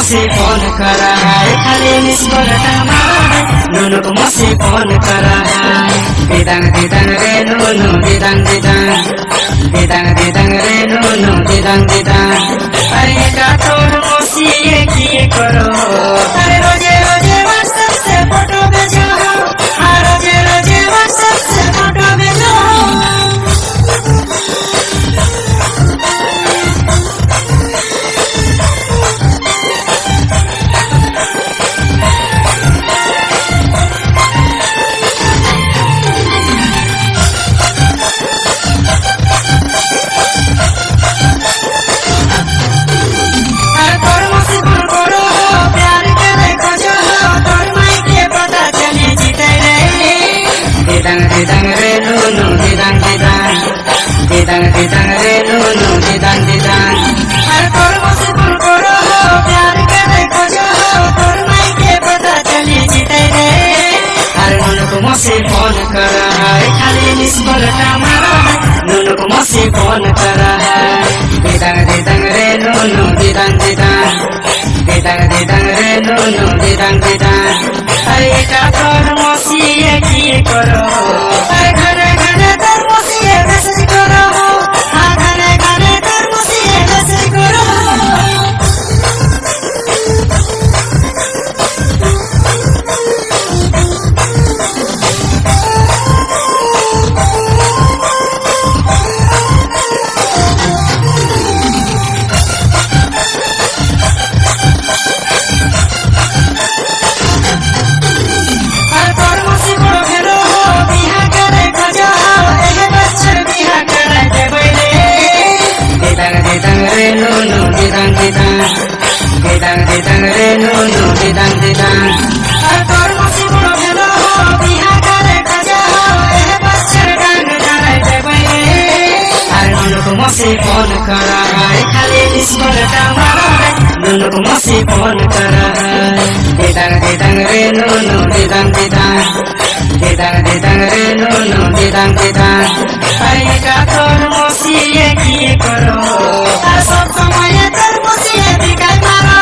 मुझसे फोन करा है, खाली मिस कॉल मारा है, नुनु को मुझसे फोन करा है। दिदांग दिदांग रे नुनु दिदांग दिदांग, दिदांग दिदांग रे नुनु दिदांग दिदांग। अरे का तोर मोसी ये किए करो, अरे रोजे रोजे व्हाट्सएप से फोटो भेजो, रोजे रोजे व्हाट्सएप से फोटो भेजो। दिदांग रे नुनु दिदांग दिदांग, दिदांग दिदांग रे नुनु दिदांग दिदांग। अरे तोर मुझसे फोन करो, प्यार के देखो जो, तोर माई के पता चली जीते रे। अरे नुनु को मुझसे फोन करा है, खाली मिस कॉल मारा है, नुनु को मुझसे फोन करा है। दिदांग दिदांग रे नुनु दिदांग दिदांग, दिदांग दिदांग रे नुनु दिदांग दिदांग। अरे का तोर मोसी ये किए करो, अरे घने घने तोर मोसी ये मैसेज करो, घने घने तोर मोसी ये मैसेज करो। नुनु दिदांग दिदांग, दिदांग दिदांग रे नुनु दिदांग दिदांग। अरे तोर मोसी बड़ो भेलो हो, बिहा करे खजा हो, एहे बच्चर गान गाने देबै रे। अरे नुनु को मोसी फोन करा है, खाली मिस कॉल मारा है, नुनु को मोसी फोन करा है। दिदांग दिदांग रे नुनु दिदांग दिदांग, दिदांग दिदांग रे नुनु दिदांग दिदांग। अरे का तोर मोसी ये किए करो, सब समय तोर मोसी ये दिखाई मारो,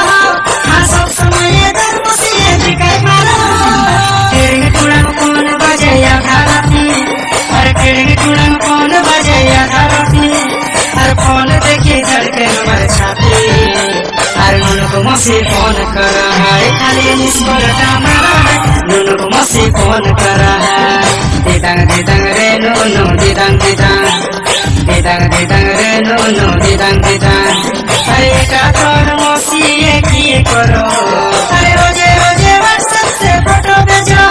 सब समय तोर मोसी ये दिखाई मारो। टिड़िंग टुड़ंग फोन बजे या धारती, अरे टिड़िंग टुड़ंग फोन बजे या धारती, अरे फोन देखी धड़के हमारे छाती। अरे नुनु को मुझसे फोन करा है, खाली मिस कॉल मारा है, नुनु को मुझसे फोन करा है। दिदांग दिदांग रे नुनु दिदांग दिदांग, दिदांग दिदांग रे नुनु दिदांग दिदांग। अरे का तोर मोसी ये किए करो, अरे रोजे रोजे व्हाट्सएप से फोटो भेजो।